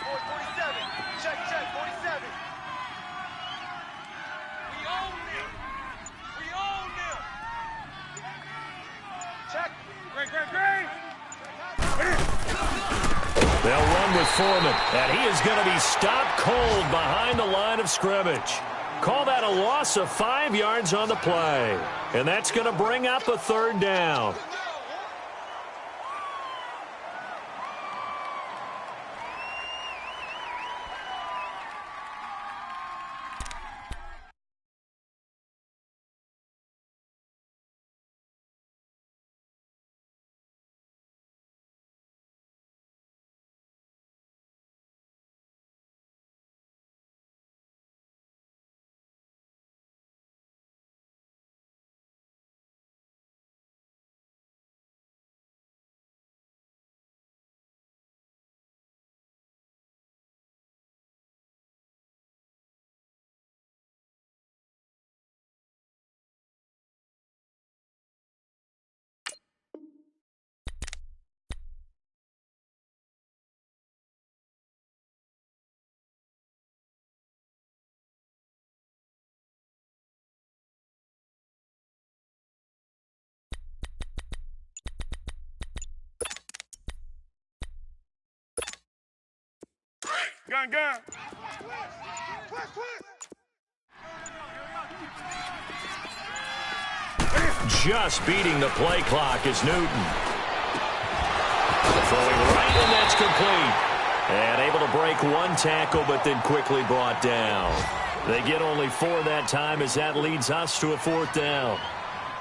47. Check, 47. We own them. We own them. Check. Great. They'll run with Foreman, and he is going to be stopped cold behind the line of scrimmage. Call that a loss of 5 yards on the play, and that's going to bring up a third down. Gun. Just beating the play clock is Newton. Throwing right, and that's complete. And able to break one tackle, but then quickly brought down. They get only 4 that time as that leads us to a 4th down.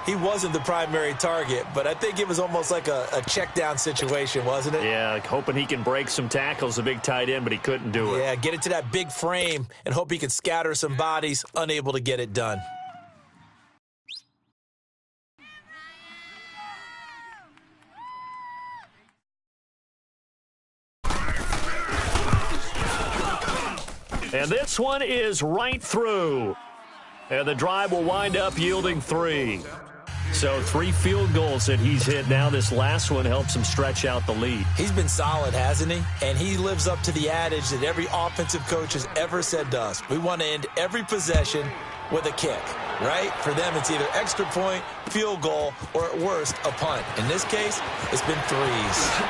He wasn't the primary target, but I think it was almost like a check down situation, wasn't it? Yeah, hoping he can break some tackles, a big tight end, but he couldn't do it. Yeah, get it to that big frame and hope he can scatter some bodies, unable to get it done. And this one is right through. And the drive will wind up yielding 3. So 3 field goals that he's hit now. This last one helps him stretch out the lead. He's been solid, hasn't he? And he lives up to the adage that every offensive coach has ever said to us. We want to end every possession with a kick, right? For them, it's either extra point, field goal, or at worst, a punt. In this case, it's been 3s.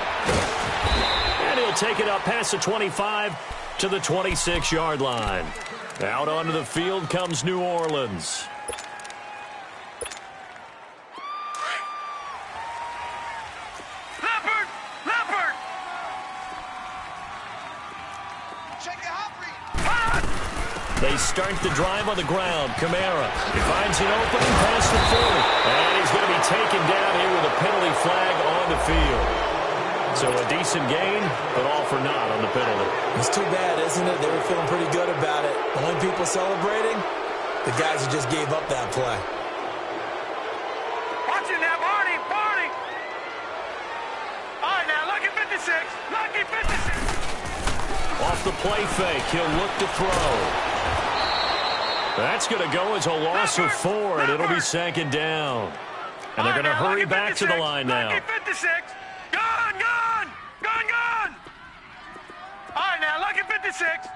And he'll take it up past the 25 to the 26-yard line. Out onto the field comes New Orleans. Leopard! Check the hot read. They start the drive on the ground. Kamara, he finds an opening past the 40. And he's going to be taken down here with a penalty flag on the field. So a decent gain, but all for naught on the penalty. It's too bad, isn't it? They were feeling pretty good about it. The only people celebrating, the guys who just gave up that play. Watch it now, Barney! All right, now, lucky 56. Off the play fake, he'll look to throw. That's going to go as a loss of 4, and it'll be 2nd down. And they're going to hurry back to the line now. Lucky 56. Gun! All right, now, lucky 56.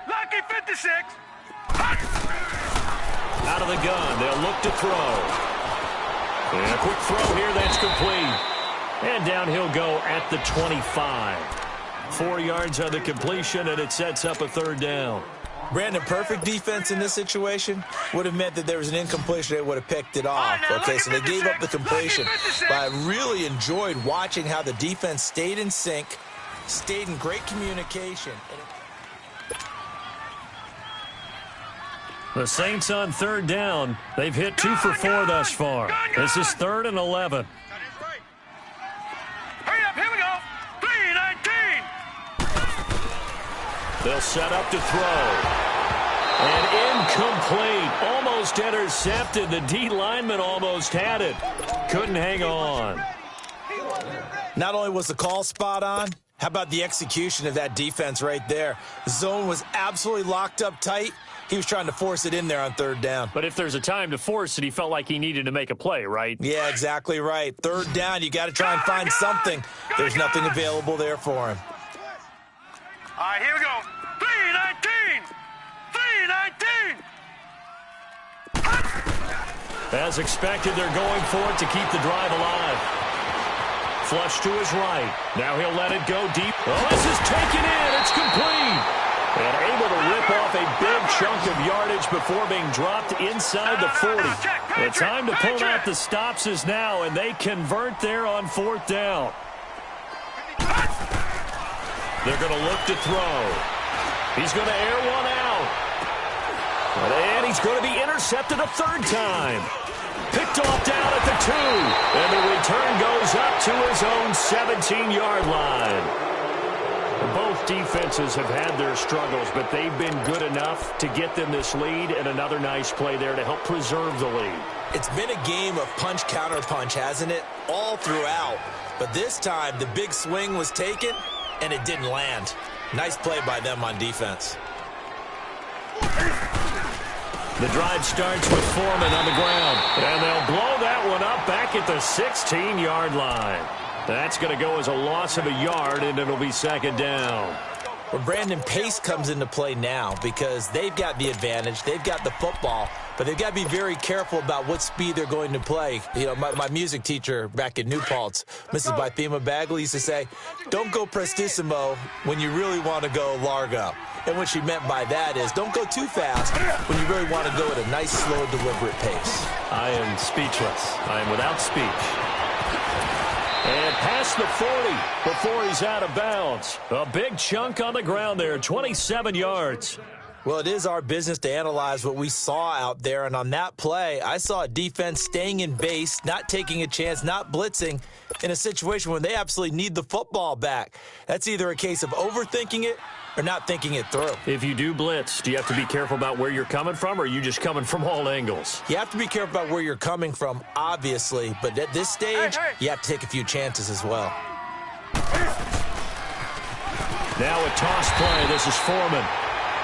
Out of the gun, they'll look to throw. And a quick throw here, that's complete. And down he'll go at the 25. 4 yards on the completion, and it sets up a 3rd down. Brandon, perfect defense in this situation would have meant that there was an incompletion. They would have picked it off. Okay, so they gave up the completion. But I really enjoyed watching how the defense stayed in sync, stayed in great communication. The Saints on 3rd down. They've hit 2 for 4 thus far. This is 3rd and 11. Hurry up, here we go. 3-19. They'll set up to throw. And incomplete. Almost intercepted. The D lineman almost had it. Couldn't hang on. Not only was the call spot on, how about the execution of that defense right there? The zone was absolutely locked up tight. He was trying to force it in there on 3rd down. But if there's a time to force it, he felt like he needed to make a play, right? Yeah, exactly right. 3rd down, you got to try and find something. There's nothing available there for him. All right, here we go. As expected, they're going for it to keep the drive alive. Flush to his right. Now he'll let it go deep. Oh, this is taken in. It's complete. And able to rip off a big chunk of yardage before being dropped inside the 40. The time to pull out the stops is now, and they convert there on 4th down. They're going to look to throw. He's going to air one out. And he's going to be intercepted a 3rd time. Picked off down at the 2. And the return goes up to his own 17-yard line. Both defenses have had their struggles, but they've been good enough to get them this lead, and another nice play there to help preserve the lead. It's been a game of punch-counter-punch, hasn't it? All throughout. But this time, the big swing was taken, and it didn't land. Nice play by them on defense. The drive starts with Foreman on the ground, and they'll blow that one up back at the 16-yard line. That's going to go as a loss of a yard, and it'll be 2nd down. Well, Brandon, pace comes into play now because they've got the advantage. They've got the football, but they've got to be very careful about what speed they're going to play. You know, my music teacher back in New Paltz, Mrs. Bythema Bagley, used to say, don't go prestissimo when you really want to go largo. And what she meant by that is don't go too fast when you really want to go at a nice, slow, deliberate pace. I am speechless. I am without speech. And past the 40 before he's out of bounds. A big chunk on the ground there, 27 yards. Well, it is our business to analyze what we saw out there. And on that play, I saw a defense staying in base, not taking a chance, not blitzing in a situation when they absolutely need the football back. That's either a case of overthinking it or not thinking it through. If you do blitz, do you have to be careful about where you're coming from, or are you just coming from all angles? You have to be careful about where you're coming from, obviously. But at this stage, you have to take a few chances as well. Now a toss play. This is Foreman.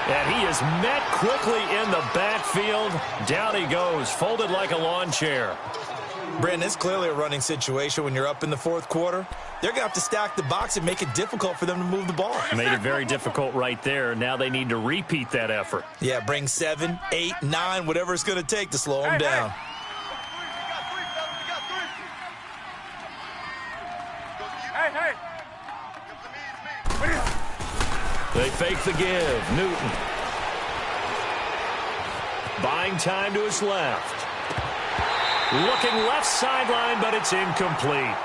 And he is met quickly in the backfield. Down he goes, folded like a lawn chair. Brandon, it's clearly a running situation when you're up in the 4th quarter. They're going to have to stack the box and make it difficult for them to move the ball. Made it very difficult right there. Now they need to repeat that effort. Yeah, bring 7, 8, 9, whatever it's going to take to slow them down. Hey. They fake the give. Newton. Buying time to his left. Looking left sideline, but it's incomplete.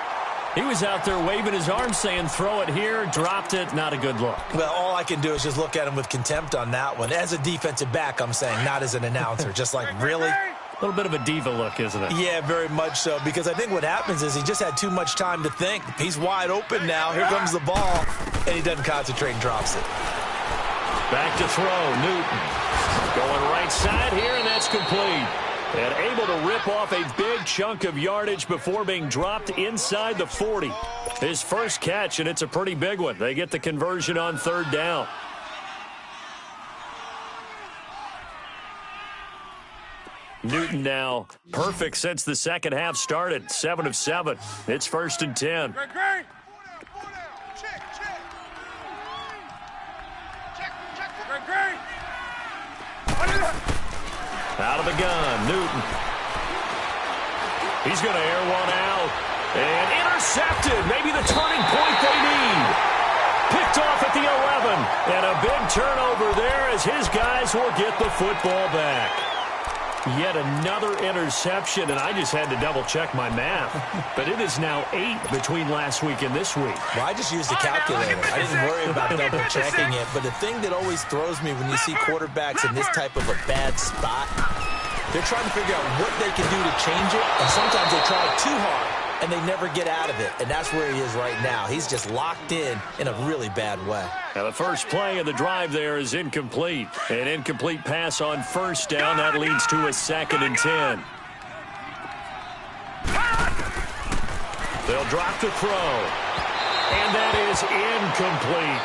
He was out there waving his arms saying, throw it here, dropped it, not a good look. Well, all I can do is just look at him with contempt on that one. As a defensive back, I'm saying, not as an announcer. Just like, really? A little bit of a diva look, isn't it? Yeah, very much so, because I think what happens is he just had too much time to think. He's wide open now. Here comes the ball, and he doesn't concentrate and drops it. Back to throw, Newton. Going right side here, and that's complete. And able to rip off a big chunk of yardage before being dropped inside the 40. His first catch, and it's a pretty big one. They get the conversion on 3rd down. Newton now perfect since the second half started. 7 of 7. It's 1st and 10. Great. Out of the gun, Newton. He's going to air one out. And intercepted. Maybe the turning point they need. Picked off at the 11. And a big turnover there as his guys will get the football back. Yet another interception, and I just had to double-check my math. But it is now 8 between last week and this week. Well, I just used a calculator. I didn't worry about double-checking it. But the thing that always throws me when you see quarterbacks in this type of a bad spot, they're trying to figure out what they can do to change it, and sometimes they try too hard, and they never get out of it. And that's where he is right now. He's just locked in a really bad way. Now the first play of the drive there is incomplete. An incomplete pass on 1st down. That leads to a 2nd and 10. They'll drop to throw. And that is incomplete.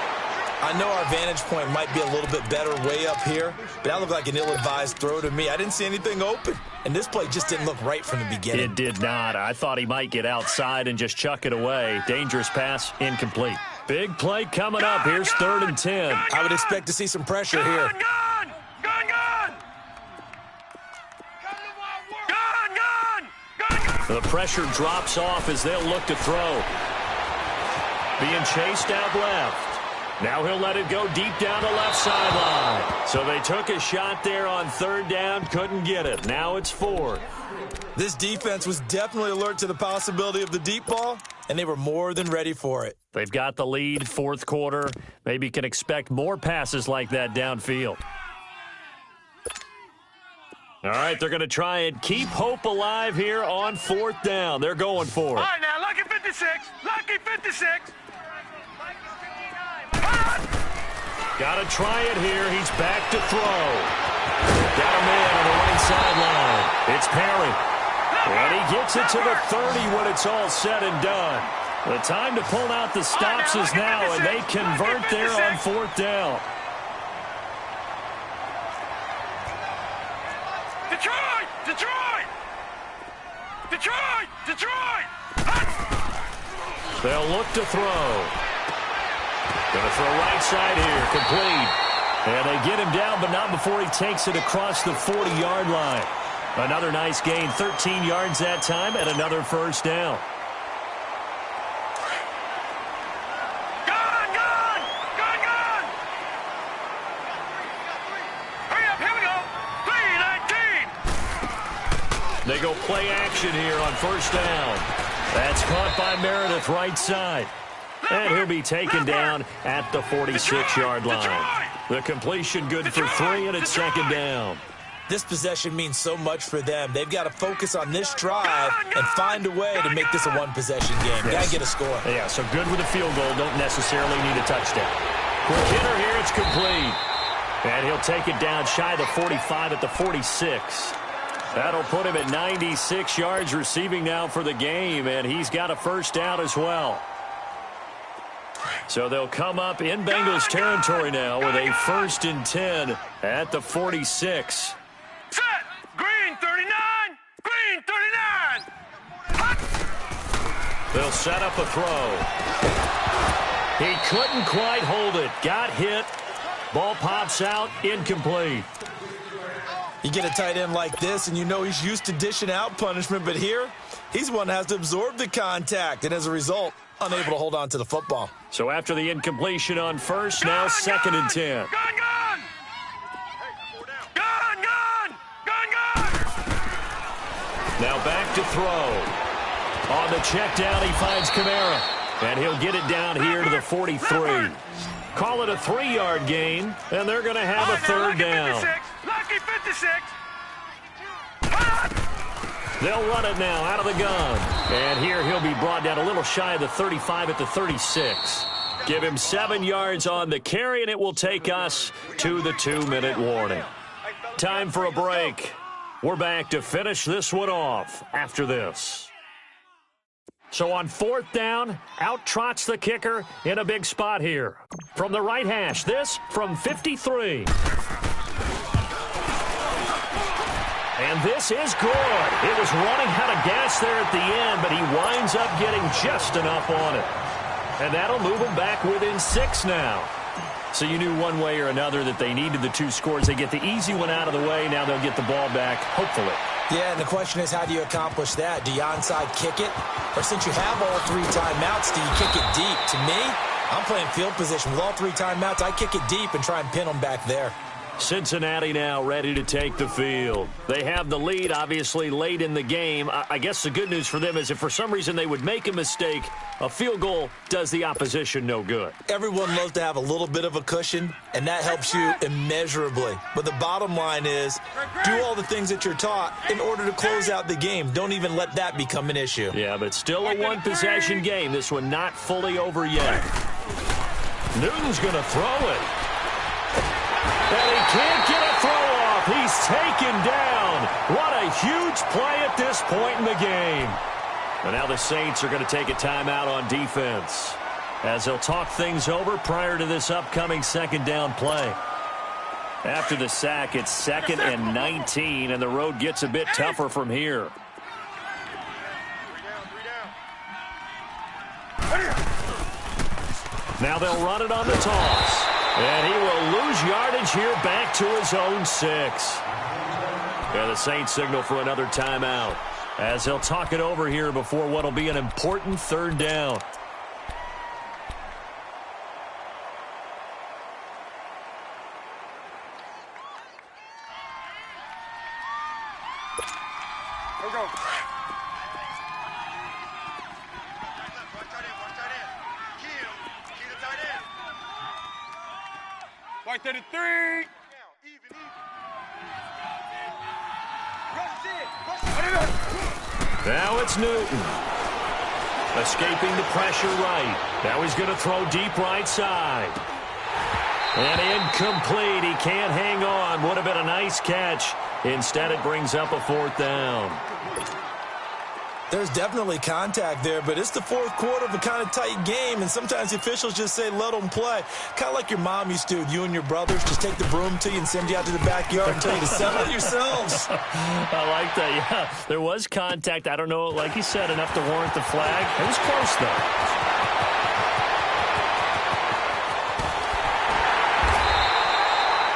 I know our vantage point might be a little bit better way up here, but that looked like an ill-advised throw to me. I didn't see anything open, and this play just didn't look right from the beginning. It did not. I thought he might get outside and just chuck it away. Dangerous pass, incomplete. Big play coming up. Here's 3rd and 10. I would expect to see some pressure here. Gone! The pressure drops off as they'll look to throw. Being chased out left. Now he'll let it go deep down the left sideline. So they took a shot there on third down, couldn't get it. Now it's fourth. This defense was definitely alert to the possibility of the deep ball, and they were more than ready for it. They've got the lead, fourth quarter. Maybe can expect more passes like that downfield. All right, they're going to try and keep hope alive here on fourth down. They're going for it. All right, now, lucky 56. Lucky 56. Got to try it here. He's back to throw. Got a man on the right sideline. It's Perry. And he gets it to the 30 when it's all said and done. The time to pull out the stops is now, and they convert there on fourth down. Detroit! Detroit! Detroit! Detroit! They'll look to throw. Going to throw right side here, complete. And they get him down, but not before he takes it across the 40-yard line. Another nice gain, 13 yards that time, and another first down. Gone! Gone! Gone! Gone! Hurry up, here we go! 3-19! They go play action here on first down. That's caught by Meredith right side. And he'll be taken down at the 46-yard line. The completion good for 3, and it's second down. This possession means so much for them. They've got to focus on this drive and find a way to make this a one-possession game. Got to get a score. Yeah, so good with a field goal. Don't necessarily need a touchdown. Quick hitter here. It's complete. And he'll take it down shy of the 45 at the 46. That'll put him at 96 yards receiving now for the game, and he's got a first down as well. So they'll come up in Bengals territory now with a 1st and 10 at the 46. Set! Green 39! Green 39! Hot! They'll set up a throw. He couldn't quite hold it. Got hit. Ball pops out. Incomplete. You get a tight end like this, and you know he's used to dishing out punishment, but here, he's one that has to absorb the contact, and as a result, unable to hold on to the football. So after the incompletion on first, now 2nd and 10. Gone! Gone! Gone! Gone! Gone! Gone! Now back to throw. On the check down, he finds Kamara. And he'll get it down here to the 43. Call it a 3-yard gain, and they're going to have a third down. Lucky 56! They'll run it now out of the gun. And here he'll be brought down a little shy of the 35 at the 36. Give him 7 yards on the carry, and it will take us to the 2-minute warning. Time for a break. We're back to finish this one off after this. So on fourth down, out trots the kicker in a big spot here. From the right hash, this from 53. And this is good. It was running out of gas there at the end, but he winds up getting just enough on it. And that'll move him back within 6 now. So you knew one way or another that they needed the 2 scores. They get the easy one out of the way. Now they'll get the ball back, hopefully. Yeah, and the question is, how do you accomplish that? Do you onside kick it? Or since you have all 3 timeouts, do you kick it deep? To me, I'm playing field position. With all 3 timeouts, I kick it deep and try and pin them back there. Cincinnati now ready to take the field. They have the lead, obviously, late in the game. I guess the good news for them is if for some reason they would make a mistake, a field goal does the opposition no good. Everyone loves to have a little bit of a cushion, and that helps you immeasurably. But the bottom line is, do all the things that you're taught in order to close out the game. Don't even let that become an issue. Yeah, but still a one-possession game. This one not fully over yet. Newton's going to throw it. And he can't get a throw off. He's taken down. What a huge play at this point in the game. And now the Saints are going to take a timeout on defense as they'll talk things over prior to this upcoming second down play. After the sack, it's 2nd and 19, and the road gets a bit tougher from here. Now they'll run it on the toss. And he will lose yardage here back to his own 6. And the Saints signal for another timeout as they'll talk it over here before what will be an important third down. Here we go. White 33. Now it's Newton. Escaping the pressure right. Now he's going to throw deep right side. And incomplete. He can't hang on. Would have been a nice catch. Instead, it brings up a fourth down. There's definitely contact there, but it's the fourth quarter of a kind of tight game, and sometimes the officials just say, let them play. Kind of like your mom used to with you and your brothers. Just take the broom to you and send you out to the backyard and tell you to settle it yourselves. I like that, yeah. There was contact. I don't know, like you said, enough to warrant the flag. It was close, though.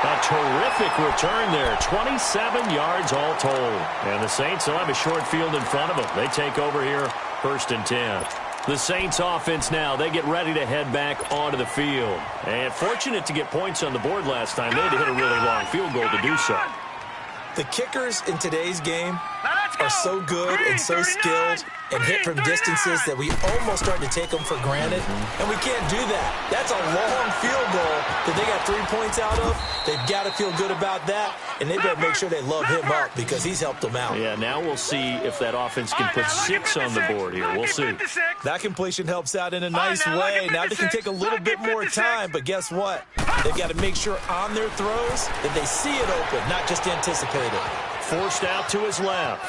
A terrific return there. 27 yards all told. And the Saints will have a short field in front of them. They take over here, 1st and 10. The Saints offense now, they get ready to head back onto the field. And fortunate to get points on the board last time. They had to hit a really long field goal to do so. The kickers in today's game are so good and so skilled and hit from distances that we almost start to take them for granted, and we can't do that. That's a long field goal that they got 3 points out of. They've got to feel good about that, and they better make sure they love him up because he's helped them out. Yeah, now we'll see if that offense can put 6 on the board here. We'll see. That completion helps out in a nice way. Now they can take a little bit more time, but guess what? They've got to make sure on their throws that they see it open, not just anticipate it. Forced out to his left.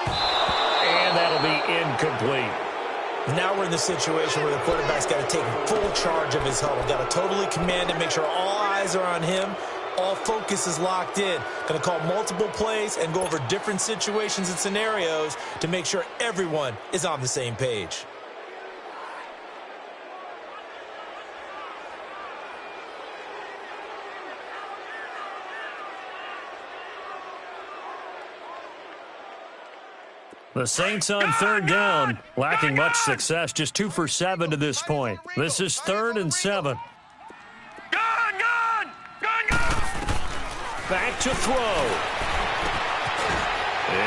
And that'll be incomplete. Now we're in the situation where the quarterback's got to take full charge of his huddle. Got to totally command and make sure all eyes are on him. All focus is locked in. Going to call multiple plays and go over different situations and scenarios to make sure everyone is on the same page. The Saints on third down, lacking much success, just 2 for 7 to this point. This is 3rd and 7. Gun! Back to throw.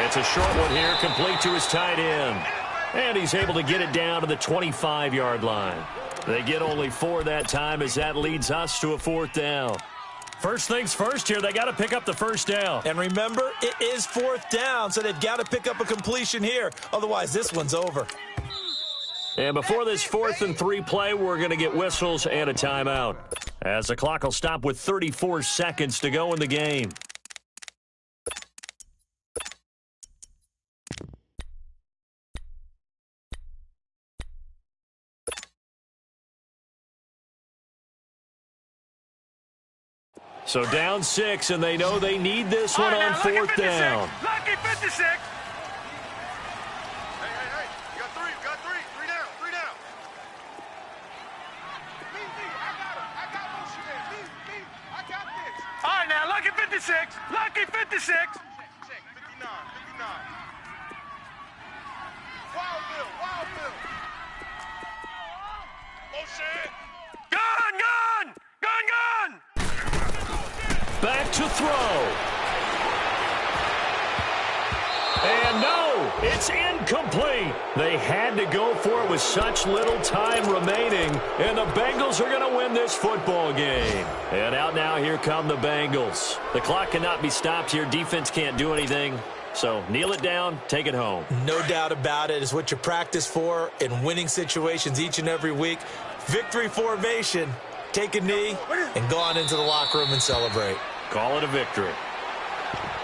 It's a short one here, complete to his tight end. And he's able to get it down to the 25-yard line. They get only 4 that time as that leads us to a 4th down. First things first here, they got to pick up the first down. And remember, it is 4th down, so they've got to pick up a completion here. Otherwise, this one's over. And before this 4th and 3 play, we're going to get whistles and a timeout, as the clock will stop with 34 seconds to go in the game. So down 6, and they know they need this one on 4th down. Lucky 56. Hey. You got 3. Three down. Me. I got motion there. Me. I got this. All right, now, lucky 56. Lucky 56. Check. 59. Wild Bill. Motion. Gun. Back to throw. And no, it's incomplete. They had to go for it with such little time remaining, and the Bengals are going to win this football game. And out now, here come the Bengals. The clock cannot be stopped here. Defense can't do anything. So kneel it down, take it home. No doubt about it. It's what you practice for in winning situations each and every week. Victory formation. Take a knee and go on into the locker room and celebrate. Call it a victory.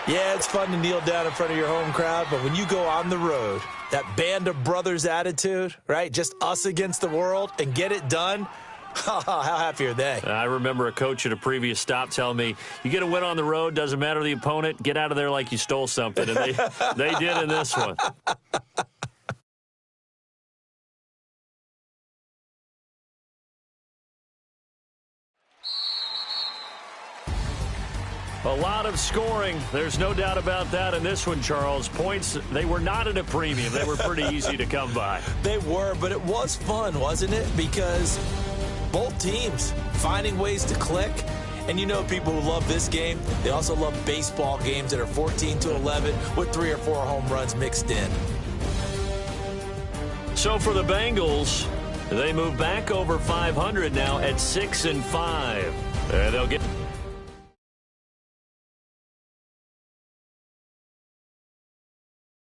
Yeah, it's fun to kneel down in front of your home crowd, but when you go on the road, that band of brothers attitude, right? Just us against the world and get it done. How happy are they? I remember a coach at a previous stop telling me, you get a win on the road, doesn't matter the opponent, get out of there like you stole something. And they did in this one. A lot of scoring. There's no doubt about that in this one, Charles. Points, they were not at a premium. They were pretty easy to come by. They were, but it was fun, wasn't it? Because both teams finding ways to click. And you know people who love this game, they also love baseball games that are 14-11 with 3 or 4 home runs mixed in. So for the Bengals, they move back over 500 now at 6-5. They'll get